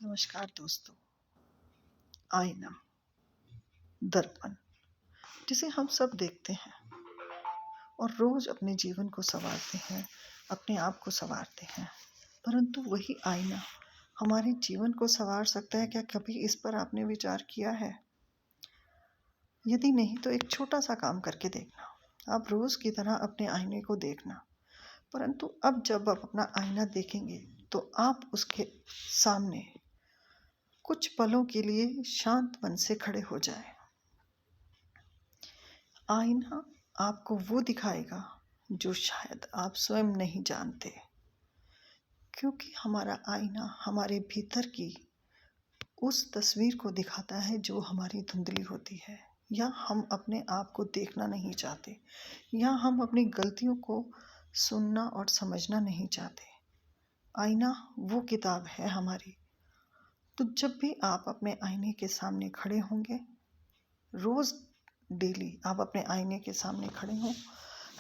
नमस्कार दोस्तों। आईना, दर्पण जिसे हम सब देखते हैं और रोज अपने जीवन को संवारते हैं, अपने आप को संवारते हैं। परंतु वही आईना हमारे जीवन को संवार सकता है क्या? कभी इस पर आपने विचार किया है? यदि नहीं तो एक छोटा सा काम करके देखना। आप रोज की तरह अपने आईने को देखना, परंतु अब जब आप अपना आईना देखेंगे तो आप उसके सामने कुछ पलों के लिए शांत मन से खड़े हो जाएं। आईना आपको वो दिखाएगा जो शायद आप स्वयं नहीं जानते, क्योंकि हमारा आईना हमारे भीतर की उस तस्वीर को दिखाता है जो हमारी धुंधली होती है, या हम अपने आप को देखना नहीं चाहते, या हम अपनी गलतियों को सुनना और समझना नहीं चाहते। आईना वो किताब है हमारी। तो जब भी आप अपने आईने के सामने खड़े होंगे, रोज डेली आप अपने आईने के सामने खड़े हों,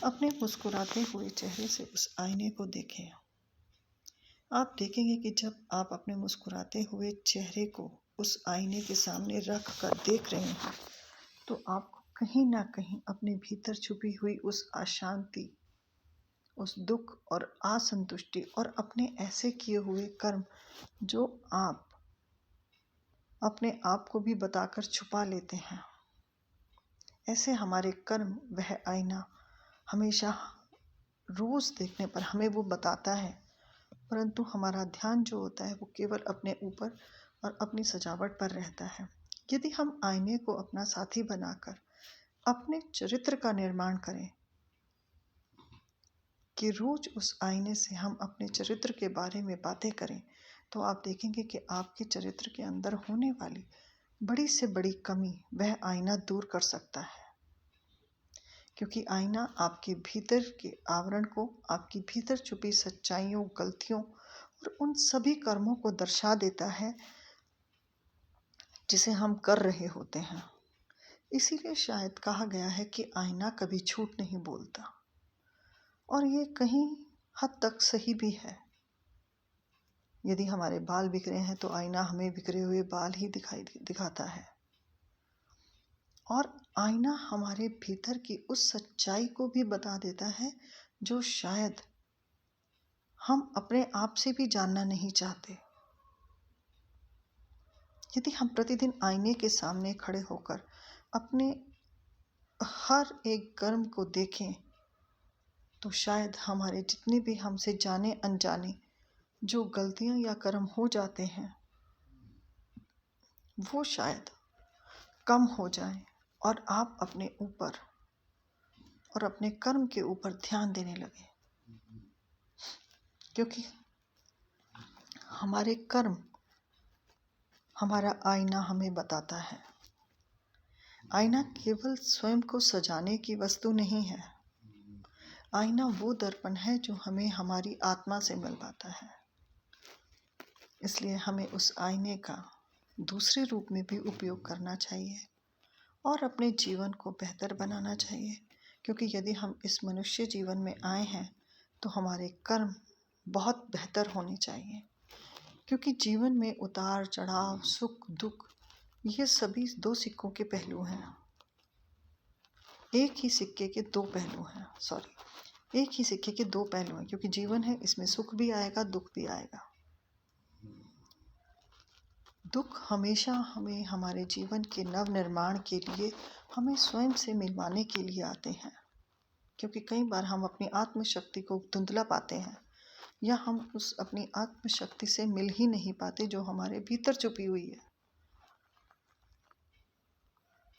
अपने मुस्कुराते हुए चेहरे से उस आईने को देखें। आप देखेंगे कि जब आप अपने मुस्कुराते हुए चेहरे को उस आईने के सामने रख कर देख रहे हैं, तो आपको कहीं ना कहीं अपने भीतर छुपी हुई उस अशांति, उस दुख और असंतुष्टि और अपने ऐसे किए हुए कर्म जो आप अपने आप को भी बताकर छुपा लेते हैं, ऐसे हमारे कर्म वह आईना हमेशा रोज देखने पर हमें वो बताता है। परंतु हमारा ध्यान जो होता है वो केवल अपने ऊपर और अपनी सजावट पर रहता है। यदि हम आईने को अपना साथी बनाकर अपने चरित्र का निर्माण करें, कि रोज उस आईने से हम अपने चरित्र के बारे में बातें करें, तो आप देखेंगे कि आपके चरित्र के अंदर होने वाली बड़ी से बड़ी कमी वह आईना दूर कर सकता है। क्योंकि आईना आपके भीतर के आवरण को, आपकी भीतर छुपी सच्चाइयों, गलतियों और उन सभी कर्मों को दर्शा देता है जिसे हम कर रहे होते हैं। इसीलिए शायद कहा गया है कि आईना कभी झूठ नहीं बोलता, और ये कहीं हद तक सही भी है। यदि हमारे बाल बिखरे हैं तो आईना हमें बिखरे हुए बाल ही दिखाता है, और आईना हमारे भीतर की उस सच्चाई को भी बता देता है जो शायद हम अपने आप से भी जानना नहीं चाहते। यदि हम प्रतिदिन आईने के सामने खड़े होकर अपने हर एक कर्म को देखें, तो शायद हमारे जितने भी हमसे जाने अनजाने जो गलतियां या कर्म हो जाते हैं, वो शायद कम हो जाएं और आप अपने ऊपर और अपने कर्म के ऊपर ध्यान देने लगे। क्योंकि हमारे कर्म हमारा आईना हमें बताता है। आईना केवल स्वयं को सजाने की वस्तु नहीं है। आईना वो दर्पण है जो हमें हमारी आत्मा से मिलवाता है। इसलिए हमें उस आईने का दूसरे रूप में भी उपयोग करना चाहिए और अपने जीवन को बेहतर बनाना चाहिए। क्योंकि यदि हम इस मनुष्य जीवन में आए हैं तो हमारे कर्म बहुत बेहतर होने चाहिए। क्योंकि जीवन में उतार चढ़ाव, सुख दुख, ये सभी दो सिक्कों के पहलू हैं। एक ही सिक्के के दो पहलू हैं। एक ही सिक्के के दो पहलू हैं, क्योंकि जीवन है, इसमें सुख भी आएगा, दुख भी आएगा। दुख हमेशा हमें हमारे जीवन के नव निर्माण के लिए, हमें स्वयं से मिलवाने के लिए आते हैं। क्योंकि कई बार हम अपनी आत्मशक्ति को धुंधला पाते हैं, या हम उस अपनी आत्मशक्ति से मिल ही नहीं पाते जो हमारे भीतर छुपी हुई है।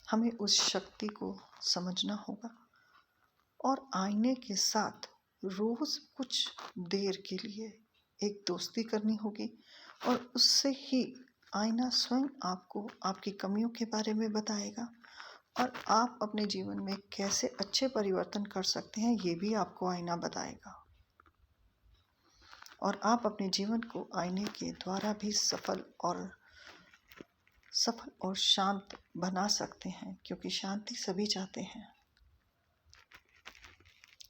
हमें उस शक्ति को समझना होगा और आईने के साथ रोज कुछ देर के लिए एक दोस्ती करनी होगी, और उससे ही आईना स्वयं आपको आपकी कमियों के बारे में बताएगा, और आप अपने जीवन में कैसे अच्छे परिवर्तन कर सकते हैं ये भी आपको आईना बताएगा। और आप अपने जीवन को आईने के द्वारा भी सफल और शांत बना सकते हैं, क्योंकि शांति सभी चाहते हैं।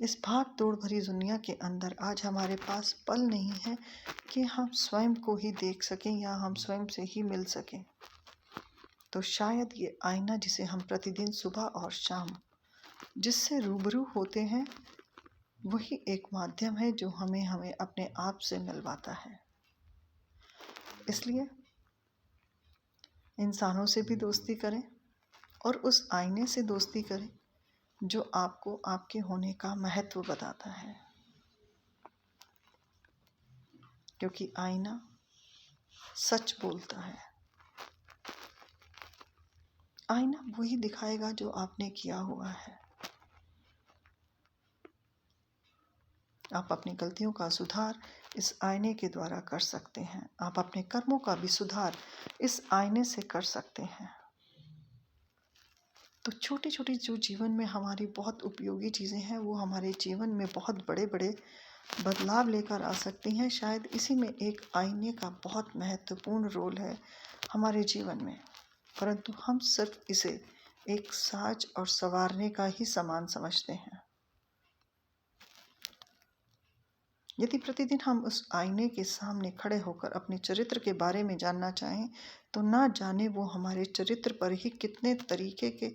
इस भाग दौड़ भरी दुनिया के अंदर आज हमारे पास पल नहीं है कि हम स्वयं को ही देख सकें या हम स्वयं से ही मिल सकें। तो शायद ये आईना जिसे हम प्रतिदिन सुबह और शाम जिससे रूबरू होते हैं, वही एक माध्यम है जो हमें अपने आप से मिलवाता है। इसलिए इंसानों से भी दोस्ती करें और उस आईने से दोस्ती करें जो आपको आपके होने का महत्व बताता है, क्योंकि आईना सच बोलता है। आईना वही दिखाएगा जो आपने किया हुआ है। आप अपनी गलतियों का सुधार इस आईने के द्वारा कर सकते हैं। आप अपने कर्मों का भी सुधार इस आईने से कर सकते हैं। तो छोटी छोटी जो जीवन में हमारी बहुत उपयोगी चीज़ें हैं, वो हमारे जीवन में बहुत बड़े बड़े बदलाव लेकर आ सकती हैं। शायद इसी में एक आईने का बहुत महत्वपूर्ण रोल है हमारे जीवन में, परंतु हम सिर्फ इसे एक साज और संवारने का ही सामान समझते हैं। यदि प्रतिदिन हम उस आईने के सामने खड़े होकर अपने चरित्र के बारे में जानना चाहें, तो ना जाने वो हमारे चरित्र पर ही कितने तरीके के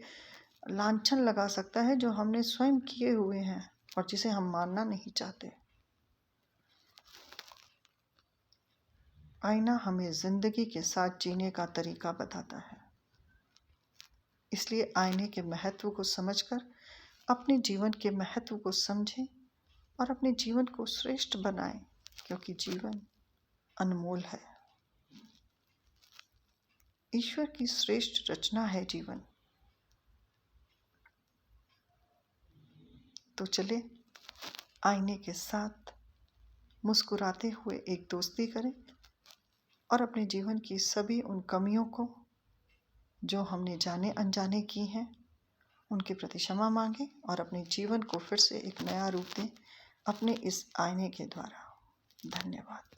लांछन लगा सकता है जो हमने स्वयं किए हुए हैं और जिसे हम मानना नहीं चाहते। आईना हमें जिंदगी के साथ जीने का तरीका बताता है। इसलिए आईने के महत्व को समझकर अपने जीवन के महत्व को समझें और अपने जीवन को श्रेष्ठ बनाएं, क्योंकि जीवन अनमोल है। ईश्वर की श्रेष्ठ रचना है जीवन। तो चले आईने के साथ मुस्कुराते हुए एक दोस्ती करें और अपने जीवन की सभी उन कमियों को जो हमने जाने अनजाने की हैं, उनके प्रति क्षमा मांगें और अपने जीवन को फिर से एक नया रूप दें अपने इस आईने के द्वारा। धन्यवाद।